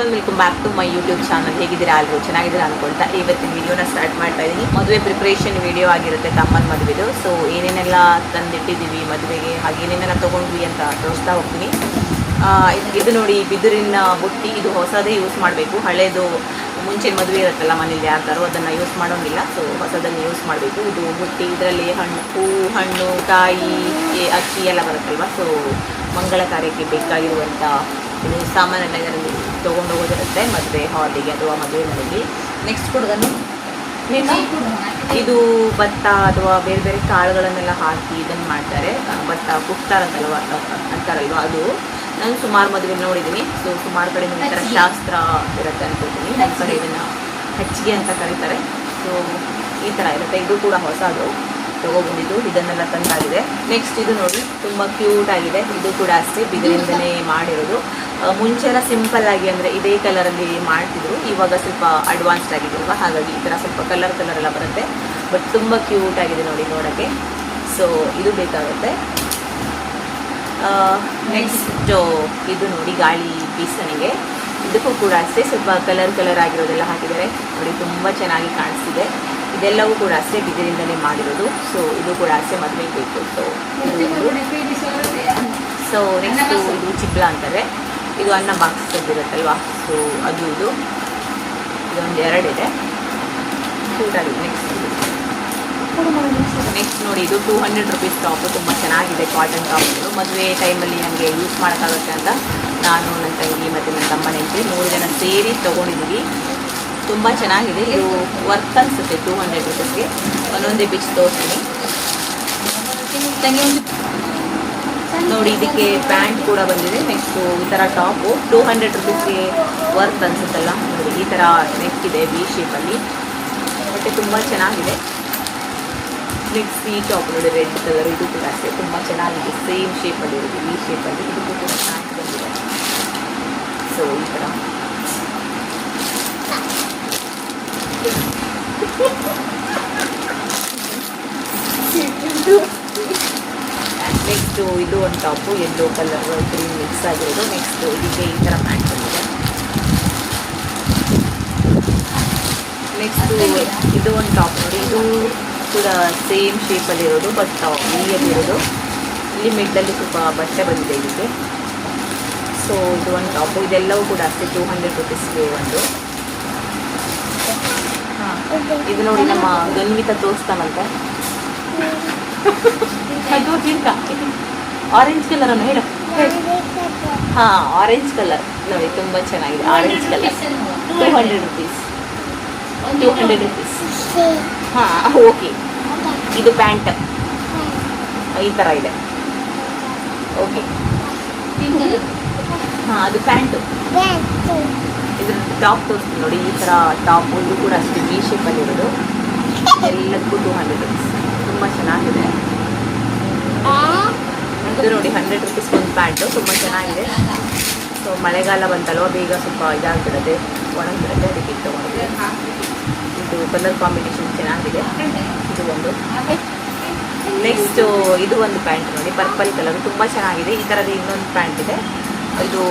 Everyone, welcome back to my YouTube channel. ಹೇಗಿದ್ದೀರಾ ಎಲ್ಲರೂ? ಚೆನ್ನಾಗಿದ್ದೀರಾ ಅನ್ಕೊಳ್ತಾ ಇವತ್ತಿನ ವಿಡಿಯೋನ ಸ್ಟಾರ್ಟ್ ಮಾಡ್ತಾ ಇದ್ದೀನಿ. ಮದುವೆ ಪ್ರಿಪ್ರೇಷನ್ ವಿಡಿಯೋ ಆಗಿರುತ್ತೆ, ತಮ್ಮನ ಮದುವೆದು. ಸೊ ಏನೇನೆಲ್ಲ ತಂದಿಟ್ಟಿದ್ದೀವಿ ಮದುವೆಗೆ, ಹಾಗೆ ಏನೇನೆಲ್ಲ ತೊಗೊಂಡ್ವಿ ಅಂತ ತೋರಿಸ್ತಾ ಹೋಗ್ತೀನಿ. ಇದು ನೋಡಿ, ಬಿದಿರಿನ ಬುಟ್ಟಿ. ಇದು ಹೊಸದೇ ಯೂಸ್ ಮಾಡಬೇಕು. ಹಳೇದು ಮುಂಚಿನ ಮದುವೆ ಇರುತ್ತಲ್ಲ ಮನೇಲಿ ಯಾರು ಅದನ್ನು ಯೂಸ್ ಮಾಡೋಂಗಿಲ್ಲ. ಸೊ ಹೊಸದನ್ನು ಯೂಸ್ ಮಾಡಬೇಕು. ಇದು ಬುಟ್ಟಿ, ಇದರಲ್ಲಿ ಹೂ, ಹಣ್ಣು, ಕಾಯಿ, ಅಕ್ಕಿ ಎಲ್ಲ ಬರುತ್ತಲ್ವ. ಸೊ ಮಂಗಳ ಕಾರ್ಯಕ್ಕೆ ಬೇಕಾಗಿರುವಂಥ ಇದು ಸಾಮಾನೆಲ್ಲ ಇದರಲ್ಲಿ ತೊಗೊಂಡು ಹೋಗೋದಿರುತ್ತೆ ಮದುವೆ ಹಾಲಿಗೆ ಅಥವಾ ಮದುವೆ ಮನೆಯಲ್ಲಿ. ನೆಕ್ಸ್ಟ್ ಕೊಡೋದನ್ನು ಇದು ಭತ್ತ ಅಥವಾ ಬೇರೆ ಬೇರೆ ಕಾಳುಗಳನ್ನೆಲ್ಲ ಹಾಕಿ ಇದನ್ನು ಮಾಡ್ತಾರೆ. ಭತ್ತ ಕುಟ್ತಾರಂತಲ್ವ ಅಂತಾರಲ್ವ, ಅದು ನಾನು ಸುಮಾರು ಮದುವೆ ನೋಡಿದ್ದೀನಿ. ಸೊ ಸುಮಾರು ಕಡೆ ಈ ಥರ ಶಾಸ್ತ್ರ ಇರುತ್ತೆ ಅನ್ಕೋತೀನಿ. ನನ್ನ ಕಡೆ ಇದನ್ನು ಹಚ್ಚಿಗೆ ಅಂತ ಕರೀತಾರೆ. ಸೊ ಈ ಥರ ಇರುತ್ತೆ. ಇದು ಕೂಡ ಹೊಸದು ತೊಗೊಬಂದಿದ್ದು, ಇದನ್ನೆಲ್ಲ ತಂದಾಗಿದೆ. ನೆಕ್ಸ್ಟ್ ಇದು ನೋಡಿ, ತುಂಬ ಕ್ಯೂಟ್ ಆಗಿದೆ. ಇದು ಕೂಡ ಅಷ್ಟೇ ಬಿದಿರಿಂದನೇ ಮಾಡಿರೋದು. ಮುಂಚೆ ಎಲ್ಲ ಸಿಂಪಲ್ ಆಗಿ ಅಂದರೆ ಇದೇ ಕಲರಲ್ಲಿ ಮಾಡ್ತಿದ್ರು. ಇವಾಗ ಸ್ವಲ್ಪ ಅಡ್ವಾನ್ಸ್ಡ್ ಆಗಿದೆಯಲ್ವ, ಹಾಗಾಗಿ ಈ ಥರ ಸ್ವಲ್ಪ ಕಲರ್ ಎಲ್ಲ ಬರುತ್ತೆ. ಬಟ್ ತುಂಬ ಕ್ಯೂಟ್ ಆಗಿದೆ ನೋಡಿ ನೋಡೋಕ್ಕೆ. ಸೊ ಇದು ಬೇಕಾಗುತ್ತೆ. ನೆಕ್ಸ್ಟ್ ಇದು ನೋಡಿ, ಗಾಳಿ ಬೀಸಣಿಗೆ. ಇದಕ್ಕೂ ಕೂಡ ಅಷ್ಟೇ ಸ್ವಲ್ಪ ಕಲರ್ ಆಗಿರೋದೆಲ್ಲ ಹಾಕಿದ್ದಾರೆ ನೋಡಿ, ತುಂಬ ಚೆನ್ನಾಗಿ ಕಾಣಿಸ್ತಿದೆ. ಇದೆಲ್ಲವೂ ಕೂಡ ಅಷ್ಟೇ ಬಿದಿರಿಂದಲೇ ಮಾಡಿರೋದು. ಸೊ ಇದು ಕೂಡ ಅಷ್ಟೇ ಮದುವೆಗೆ ಬೇಕು. ಸೊ ನೆಕ್ಸ್ಟು ಇದು ಚಿಪ್ಲ ಅಂತಾರೆ. ಇದು ಅನ್ನ ಬಾಕ್ಸ್ ಇರುತ್ತಲ್ವ, ಸೊ ಅದು ಇದೊಂದು ಎರಡಿದೆ, ಕ್ಯೂಟಾಗಿದೆ. ನೆಕ್ಸ್ಟ್ ನೋಡಿ, ಇದು 200 ರುಪೀಸ್ ಟಾಪು. ತುಂಬ ಚೆನ್ನಾಗಿದೆ, ಕಾಟನ್ ಟಾಪ್. ಮದುವೆ ಟೈಮಲ್ಲಿ ನನಗೆ ಯೂಸ್ ಮಾಡೋಕ್ಕಾಗುತ್ತೆ ಅಂತ ನಾನು, ನನ್ನ ತಂಗಿ ಮತ್ತು ನನ್ನ ತಮ್ಮ ನೆಂಟಿ 3 ಜನ ಸೇರಿ ತೊಗೊಂಡಿದ್ದೀವಿ. ತುಂಬ ಚೆನ್ನಾಗಿದೆ. ಇದು ವರ್ತ್ ಅನಿಸುತ್ತೆ 200 ರುಪೀಸ್ಗೆ. ಒಂದೊಂದೇ ಬಿಚ್ಚು ತೋರಿಸ್ತೀನಿ ತಂಗಿ. ನೋಡಿ, ಇದಕ್ಕೆ ಪ್ಯಾಂಟ್ ಕೂಡ ಬಂದಿದೆ. ನೆಕ್ಸ್ಟು ಈ ಥರ ಟಾಪು 200 ರುಪೀಸ್ಗೆ ವರ್ತ್ ಅನಿಸುತ್ತಲ್ಲ ನೋಡಿ. ಈ ಥರ ನೆಕ್ ಇದೆ ವಿ ಶೇಪಲ್ಲಿ, ಮತ್ತು ತುಂಬ ಚೆನ್ನಾಗಿದೆ. ನೆಕ್ಸ್ಟ್ ಈ ಟಾಪ್ ನೋಡಿ, ರೆಡ್ ಕಲರ್. ಇದು ಕೂಡ ಅಷ್ಟೇ ತುಂಬ ಚೆನ್ನಾಗಿದೆ, ಸೇಮ್ ಶೇಪಲ್ಲಿ ಇರುತ್ತೆ, ವಿ ಶೇಪಲ್ಲಿ. ಇದಕ್ಕೂ ಕೂಡ ಪ್ಯಾಂಟ್ ಬಂದಿದೆ. ಸೊ ಈ ಥರ ನೆಕ್ಸ್ಟು ಇದು ಒಂದು top, yellow colour green mix ಆಗಿರೋದು. ನೆಕ್ಸ್ಟು ಇದಕ್ಕೆ ಈ ಥರ ಪ್ಯಾಂಟ್ ಬಂದಿದೆ. ನೆಕ್ಸ್ಟು ಇದು ಒಂದು ಟಾಪ್ ನೋಡಿ, ಇದು ಕೂಡ ಸೇಮ್ ಶೇಪಲ್ಲಿರೋದು, ಬಟ್ ಇಲ್ಲಿರೋದು. ಇಲ್ಲಿ ಮಿಡ್ಡಲ್ಲಿ ಸ್ವಲ್ಪ ಬಟ್ಟೆ ಬಂದಿದೆ ಇದಕ್ಕೆ. ಸೊ ಇದು ಒಂದು ಟಾಪು. ಇದೆಲ್ಲವೂ ಕೂಡ ಅಷ್ಟೇ 200 ರುಪೀಸ್ಗೆ ಒಂದು. ಇದು ನೋಡಿ, ನಮ್ಮ ಗನ್ವಿತ ತೋರಿಸ್ತಾನಂತೆ. ಆರೆಂಜ್ ಕಲರ್ ಅನ್ನು ಹೇಳ. ಹಾಂ, ಆರೆಂಜ್ ಕಲರ್ ನೋಡಿ, ತುಂಬ ಚೆನ್ನಾಗಿದೆ. Orange colour 200 rupees. 200 ರುಪೀಸ್. ಹಾಂ, ಓಕೆ. ಇದು ಪ್ಯಾಂಟ್ ಈ ಥರ ಇದೆ. ಓಕೆ. ಹಾಂ, ಅದು ಪ್ಯಾಂಟು. ಇದ್ರ ಟಾಪ್ ತೋರಿಸ್ತೀನಿ ನೋಡಿ, ಈ ಥರ ಟಾಪು. ಇದು ಕೂಡ ಅಷ್ಟೇ ವಿ ಶೇಪಲ್ಲಿರೋದು. ಎಲ್ಲದಕ್ಕೂ 200 ರುಪೀಸ್. ತುಂಬ ಚೆನ್ನಾಗಿದೆ. ಇದು ನೋಡಿ, 100 ರುಪೀಸ್ ಒಂದು ಪ್ಯಾಂಟು. ತುಂಬ ಚೆನ್ನಾಗಿದೆ. ಸೊ ಮಳೆಗಾಲ ಬಂತಲ್ವ, ಬೇಗ ಸ್ವಲ್ಪ ಇದಾಗ್ಬಿಡುತ್ತೆ, ಒಣಗಿಬಿಡುತ್ತೆ, ಅದಕ್ಕೆ ತೊಗೊಂಡಿದೆ. ಇದು ಕಲರ್ ಕಾಂಬಿನೇಷನ್ ಚೆನ್ನಾಗಿದೆ. ಇದು ಒಂದು. ನೆಕ್ಸ್ಟು ಇದು ಒಂದು ಪ್ಯಾಂಟ್ ನೋಡಿ, ಪರ್ಪಲ್ ಕಲರ್, ತುಂಬ ಚೆನ್ನಾಗಿದೆ. ಈ ಥರದ ಇನ್ನೊಂದು ಪ್ಯಾಂಟ್ ಇದೆ. ಇದು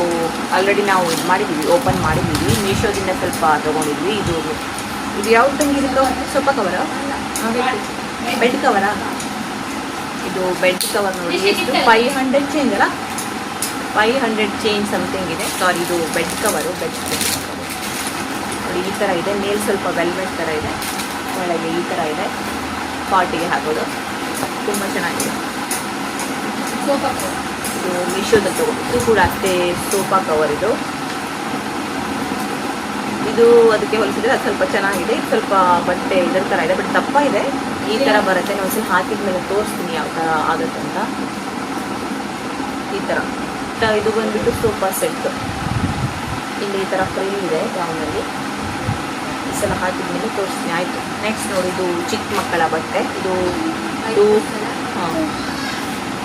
ಆಲ್ರೆಡಿ ನಾವು ಇದು ಮಾಡಿದ್ದೀವಿ, ಓಪನ್ ಮಾಡಿದ್ದೀವಿ. ಮೀಶೋದಿಂದ ಸ್ವಲ್ಪ ತೊಗೊಂಡಿದ್ವಿ. ಇದು ಯಾವ್ದು ತಂಗಿದ್ದು? ಸೋಫಾ ಕವರಾ? ಬೆಡ್ ಕವರಾ? ಇದು ಬೆಡ್ ಕವರ್ ನೋಡಿ, ಎಷ್ಟು 500 ಚೇಂಜ್ ಅಲ್ಲ, 500 ಚೇಂಜ್ ಸಮಥಿಂಗ್ ಇದೆ. ಸಾರಿ, ಇದು ಬೆಡ್ ಕವರು. ಬೆಡ್ ನೋಡಿ, ಈ ಥರ ಇದೆ. ಮೇಲ್ ಸ್ವಲ್ಪ ವೆಲ್ವೆಟ್ ಥರ ಇದೆ, ಒಳಗೆ ಈ ಥರ ಇದೆ. ಪಾಟಿಗೆ ಹಾಕೋದು. ತುಂಬ ಚೆನ್ನಾಗಿದೆ. ಸೋಫಾ ಕವರ್ ಇದು ಮೀಶೋದಲ್ಲಿ ತೊಗೊಂಡು. ಇದು ಕೂಡ ಅಷ್ಟೇ ಸೋಫಾ ಕವರ್. ಇದು ಅದಕ್ಕೆ ಹೋಲಿಸಿದ್ರೆ ಅದು ಸ್ವಲ್ಪ ಚೆನ್ನಾಗಿದೆ. ಸ್ವಲ್ಪ ಬಟ್ಟೆ ಇದರ ಥರ ಇದೆ, ಬಟ್ ದಪ್ಪ ಇದೆ. ಈ ಥರ ಬರುತ್ತೆ. ನಾನು ಸ್ವಲ್ಪ ಹಾಕಿದ ಮೇಲೆ ತೋರಿಸ್ತೀನಿ ಯಾವ ಥರ ಆಗುತ್ತೆ ಅಂತ. ಈ ಥರ ಇದು ಬಂದುಬಿಟ್ಟು ಸೋಫಾ ಸೆಟ್. ಇಲ್ಲಿ ಈ ಥರ ಫ್ರೀ ಇದೆ ಗೌನಲ್ಲಿ. ಈ ಸಲ ಹಾಕಿದ ಮೇಲೆ ತೋರಿಸ್ತೀನಿ. ಆಯಿತು. ನೆಕ್ಸ್ಟ್ ನೋಡಿ, ಇದು ಚಿಕ್ಕ ಮಕ್ಕಳ ಬಟ್ಟೆ. ಇದು ಹಾಂ,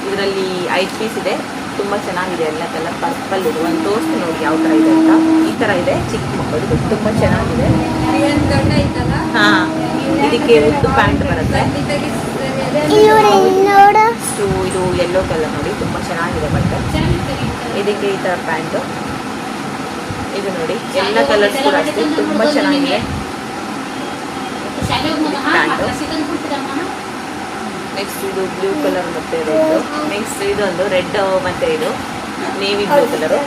ಇದರಲ್ಲಿ 5 ಪೀಸ್ ಇದೆ. ತುಂಬ ಚೆನ್ನಾಗಿದೆ. ಎಲ್ಲ ಕಲರ್ ಪರ್ಪಲ್ ಇದು. ಒಂದು ತೋರಿಸ್ತೀನಿ ನೋಡಿ ಯಾವ ಥರ ಇದೆ ಅಂತ. ಈ ಥರ ಇದೆ ಚಿಕ್ಕ ಮಕ್ಕಳು, ತುಂಬ ಚೆನ್ನಾಗಿದೆ. ಹಾಂ, ಇದಕ್ಕೆ ಉದ್ದು ಪ್ಯಾಂಟ್ ಬರುತ್ತೆ. ಇದು ಯೆಲ್ಲೋ ಕಲರ್ ನೋಡಿ, ತುಂಬ ಚೆನ್ನಾಗಿದೆ ಬಟ್ಟೆ. ಇದಕ್ಕೆ ಈ ಥರ ಪ್ಯಾಂಟು. ಇದು ನೋಡಿ ಎಲ್ಲ ಕಲರ್ಸ್ ಕೂಡ ಅಷ್ಟೇ ತುಂಬ ಚೆನ್ನಾಗಿದೆ. ನೆಕ್ಸ್ಟ್ ಇದು ಬ್ಲೂ ಕಲರ್ ಮತ್ತು ರೆಡ್. ನೆಕ್ಸ್ಟ್ ಇದೊಂದು ರೆಡ್ ಮತ್ತು ಇದು ನೇವಿ ಬ್ಲೂ ಕಲರು.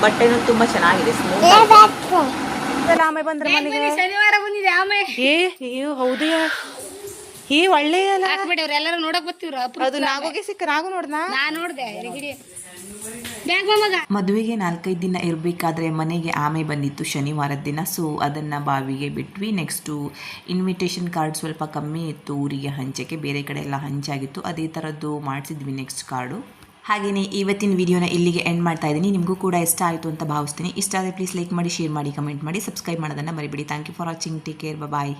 ಬಟ್ಟೆನೂ ತುಂಬ ಚೆನ್ನಾಗಿದೆ, ಸ್ಮೂತ್. ಆಮೆ ಬಂದ್ರೆ ಮನೆಗೆ ಶನಿವಾರ ಬಂದಿದೆ ಆಮೆ. ಹೌದು ಒಳ್ಳೆಯಲ್ಲ ಹಾಕ್ಬಿಟ್ಟವ್ರು ಎಲ್ಲರೂ ನೋಡಕ್ ಬರ್ತೀವ್ರ. ಅದು ನಾಗೋಗೆ ಸಿಕ್ಕ ನಾವು ನೋಡ್ದಾ ನಾ ನೋಡ್ದೆ ಮದುವೆಗೆ 4-5 ದಿನ ಇರಬೇಕಾದ್ರೆ ಮನೆಗೆ ಆಮೆ ಬಂದಿತ್ತು ಶನಿವಾರದ ದಿನ. ಸೊ ಅದನ್ನು ಬಾವಿಗೆ ಬಿಟ್ವಿ. ನೆಕ್ಸ್ಟು ಇನ್ವಿಟೇಷನ್ ಕಾರ್ಡ್ ಸ್ವಲ್ಪ ಕಮ್ಮಿ ಇತ್ತು ಊರಿಗೆ ಹಂಚಕ್ಕೆ, ಬೇರೆ ಕಡೆ ಎಲ್ಲ ಹಂಚಾಗಿತ್ತು. ಅದೇ ಥರದ್ದು ಮಾಡಿಸಿದ್ವಿ ನೆಕ್ಸ್ಟ್ ಕಾರ್ಡು. ಹಾಗೆಯೇ ಇವತ್ತಿನ ವಿಡಿಯೋನ ಇಲ್ಲಿಗೆ ಎಂಡ್ ಮಾಡ್ತಾ ಇದ್ದೀನಿ. ನಿಮಗೂ ಕೂಡ ಇಷ್ಟ ಆಯಿತು ಅಂತ ಭಾವಿಸ್ತೀನಿ. ಇಷ್ಟ ಆದರೆ ಪ್ಲೀಸ್ ಲೈಕ್ ಮಾಡಿ, ಶೇರ್ ಮಾಡಿ, ಕಮೆಂಟ್ ಮಾಡಿ, ಸಬ್ಸ್ಕ್ರೈಬ್ ಮಾಡೋದನ್ನು ಮರಿಬೇಡಿ. Thank you for watching. Take care. Bye.